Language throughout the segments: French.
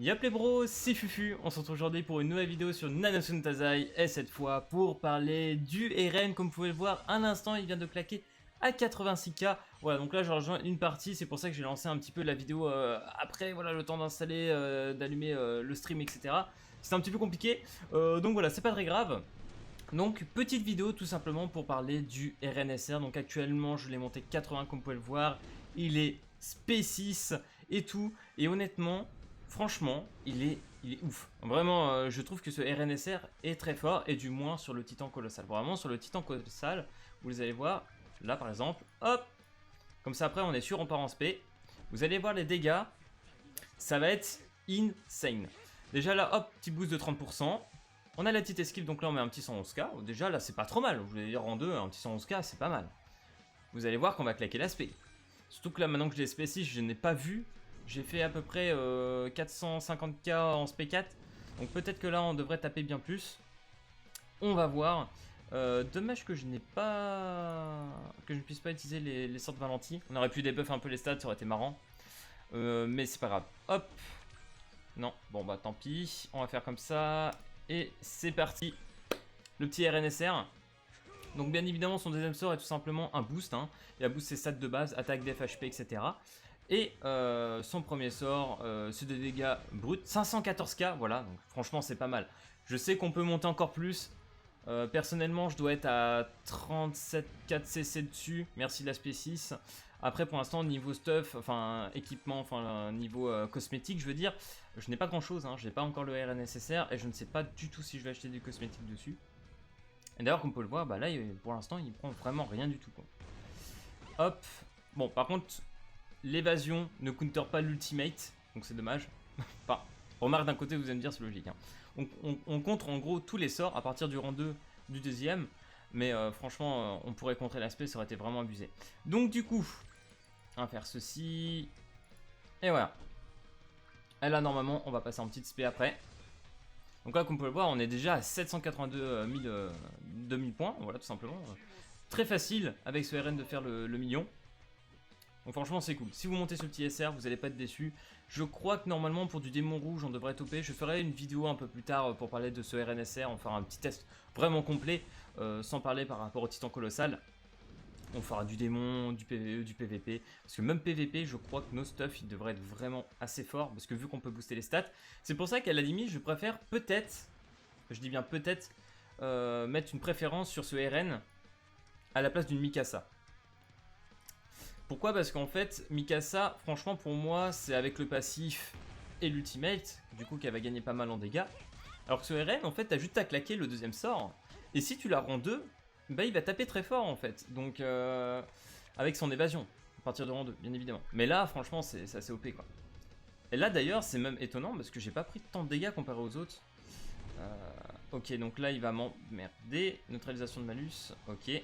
Yop les bros, c'est Fufu, on se retrouve aujourd'hui pour une nouvelle vidéo sur Nanosu no Taizai, et cette fois pour parler du RN. Comme vous pouvez le voir, à l'instant il vient de claquer à 86k. Voilà, donc là je rejoins une partie, c'est pour ça que j'ai lancé un petit peu la vidéo après, voilà, le temps d'installer, d'allumer le stream, etc. C'est un petit peu compliqué, donc voilà, c'est pas très grave. Donc petite vidéo tout simplement pour parler du RNSR. Donc actuellement je l'ai monté 80 comme vous pouvez le voir, il est SP6 et tout, et honnêtement, franchement, il est ouf. Vraiment, je trouve que ce RNSR est très fort, et du moins sur le Titan Colossal. Vraiment sur le Titan Colossal, vous allez voir, là par exemple, hop, comme ça après on est sûr on part en SP. Vous allez voir les dégâts, ça va être insane. Déjà là, hop, petit boost de 30%. On a la petite esquive, donc là on met un petit 111k. Déjà là c'est pas trop mal, je voulais dire en deux, un petit 111k c'est pas mal. Vous allez voir qu'on va claquer l'aspect. Surtout que là maintenant que j'ai SP6, je n'ai pas vu. J'ai fait à peu près 450k en SP4. Donc peut-être que là on devrait taper bien plus. On va voir. Dommage que je n'ai pas... que je ne puisse pas utiliser les sorts de Valenti. On aurait pu débuff un peu les stats, ça aurait été marrant. Mais c'est pas grave. Hop. Non, bon bah tant pis. On va faire comme ça. Et c'est parti, le petit RNSR. Donc bien évidemment son deuxième sort est tout simplement un boost, hein. Il a boost ses stats de base, attaque, def, HP, etc. Et son premier sort, c'est des dégâts bruts, 514k, voilà, donc franchement c'est pas mal. Je sais qu'on peut monter encore plus. Personnellement je dois être à 37,4 cc dessus, merci l'aspect 6. Après pour l'instant niveau stuff, enfin équipement, enfin niveau cosmétique je veux dire, je n'ai pas grand chose, hein. Je n'ai pas encore le RN nécessaire et je ne sais pas du tout si je vais acheter du cosmétique dessus. Et d'ailleurs comme on peut le voir, bah là pour l'instant il prend vraiment rien du tout quoi. Hop, bon par contre l'évasion ne counter pas l'ultimate, donc c'est dommage. Enfin, remarque d'un côté vous allez me dire c'est logique, hein. On contre en gros tous les sorts à partir du rang 2 du deuxième, mais franchement on pourrait contrer l'aspect, ça aurait été vraiment abusé. Donc du coup, on va faire ceci, et voilà. Et là normalement on va passer en petite spé après. Donc là comme vous pouvez le voir on est déjà à 782 2000 points, voilà tout simplement. Très facile avec ce RN de faire le million. Donc franchement c'est cool, si vous montez ce petit SR vous n'allez pas être déçu. Je crois que normalement pour du démon rouge on devrait toper. Je ferai une vidéo un peu plus tard pour parler de ce RNSR. On fera un petit test vraiment complet, sans parler par rapport au Titan Colossal. On fera du démon, du PvE, du PvP. Parce que même PvP je crois que nos stuff il devrait être vraiment assez fort. Parce que vu qu'on peut booster les stats, c'est pour ça qu'à la limite je préfère peut-être, je dis bien peut-être, mettre une préférence sur ce RN à la place d'une Mikasa. Pourquoi? Parce qu'en fait, Mikasa, franchement pour moi, c'est avec le passif et l'ultimate, du coup qu'elle va gagner pas mal en dégâts. Alors que ce RN, en fait, t'as juste à claquer le deuxième sort, et si tu la rends 2, bah il va taper très fort en fait, donc avec son évasion, à partir de rang 2, bien évidemment. Mais là, franchement, c'est assez OP quoi. Et là d'ailleurs, c'est même étonnant, parce que j'ai pas pris tant de dégâts comparé aux autres. Ok, donc là il va m'emmerder, neutralisation de malus, ok.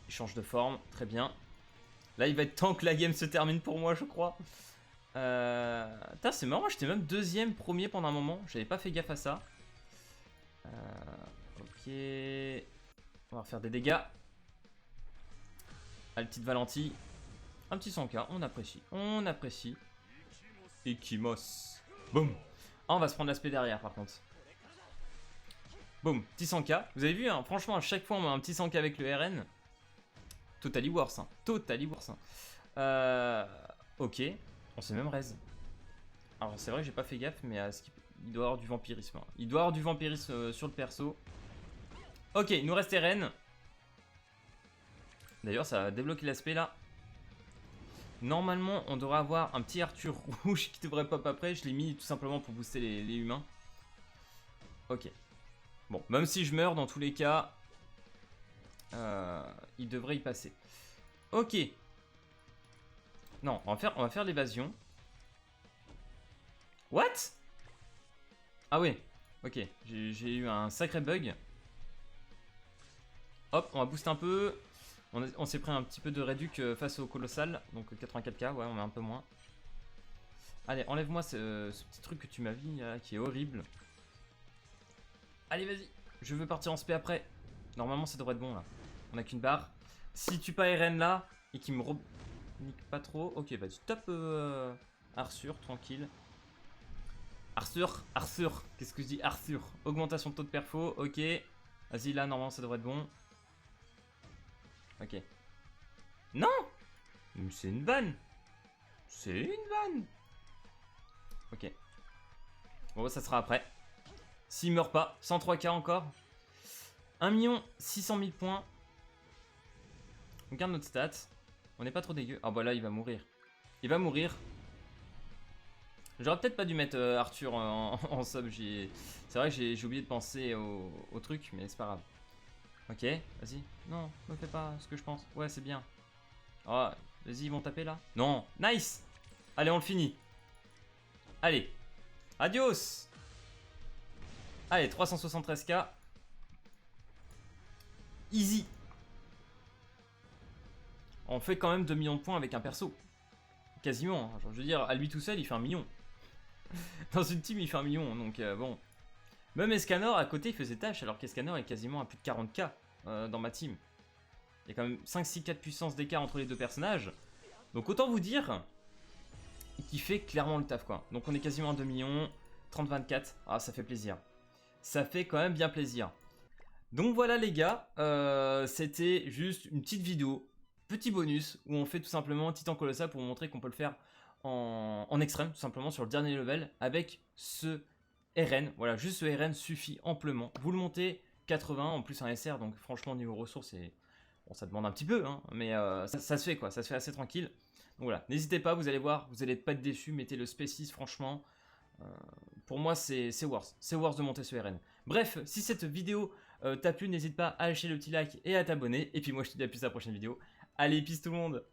Il change de forme, très bien. Là, il va être temps que la game se termine pour moi, je crois. C'est marrant, j'étais même deuxième, premier pendant un moment. J'avais pas fait gaffe à ça. Ok. On va refaire des dégâts. Ah, le petit Valenti. Un petit 100k, on apprécie. On apprécie. Ikimos. Boum. Ah, on va se prendre l'aspect derrière, par contre. Boum, petit 100k. Vous avez vu, hein, franchement, à chaque fois, on met un petit 100k avec le RN. Totally worse, hein. Totally worse, hein. Ok, on s'est même raise. Alors c'est vrai que j'ai pas fait gaffe, mais il doit avoir du vampirisme, hein. Il doit avoir du vampirisme sur le perso. Ok, il nous reste RN. D'ailleurs ça a débloqué l'aspect là. Normalement on devrait avoir un petit Arthur rouge qui devrait pop après. Je l'ai mis tout simplement pour booster les humains. Ok. Bon, même si je meurs dans tous les cas, il devrait y passer. Ok. Non, on va faire l'évasion. What? Ah ouais, ok, j'ai eu un sacré bug. Hop, on va booster un peu. On s'est pris un petit peu de réduc face au colossal, donc 84k, ouais, on met un peu moins. Allez, enlève-moi ce petit truc que tu m'as mis là, qui est horrible. Allez, vas-y, je veux partir en spé après. Normalement, ça devrait être bon là. On a qu'une barre. Si tu pas RN là, et qu'il me nique pas trop. Ok, vas-y, top Arthur, tranquille. Arthur, qu'est-ce que je dis? Arthur, augmentation de taux de perfo, ok. Vas-y, là, normalement, ça devrait être bon. Ok. Non! C'est une vanne! C'est une vanne! Ok. Bon, ça sera après. S'il meurt pas, 103K encore. 1 600 000 points. On regarde notre stat. On n'est pas trop dégueu. Ah bah là, il va mourir. Il va mourir. J'aurais peut-être pas dû mettre Arthur en sub. C'est vrai que j'ai oublié de penser au truc, mais c'est pas grave. Ok, vas-y. Non, me fais pas ce que je pense. Ouais, c'est bien. Oh, vas-y, ils vont taper là. Non, nice. Allez, on le finit. Allez. Adios. Allez, 373K. Easy. On fait quand même 2 millions de points avec un perso. Quasiment. Hein. Genre, je veux dire, à lui tout seul, il fait 1 million. Dans une team, il fait 1 million. Donc, bon. Même Escanor, à côté, il faisait tâche, alors qu'Escanor est quasiment à plus de 40K dans ma team. Il y a quand même 5-6K de puissance d'écart entre les deux personnages. Donc, autant vous dire qu'il fait clairement le taf, quoi. Donc, on est quasiment à 2 millions. 30-24. Ah, ça fait plaisir. Ça fait quand même bien plaisir. Donc voilà les gars, c'était juste une petite vidéo, petit bonus, où on fait tout simplement Titan Colossal pour vous montrer qu'on peut le faire en extrême, tout simplement sur le dernier level, avec ce RN. Voilà, juste ce RN suffit amplement. Vous le montez 80, en plus un SR, donc franchement niveau ressources, bon, ça demande un petit peu, hein, mais ça se fait quoi, ça se fait assez tranquille. Donc voilà, n'hésitez pas, vous allez voir, vous allez pas être déçus, mettez le Species, franchement. Pour moi, c'est worth. C'est worth de monter ce RN. Bref, si cette vidéo t'a plu, n'hésite pas à lâcher le petit like et à t'abonner. Et puis moi, je te dis à plus à la prochaine vidéo. Allez, peace tout le monde!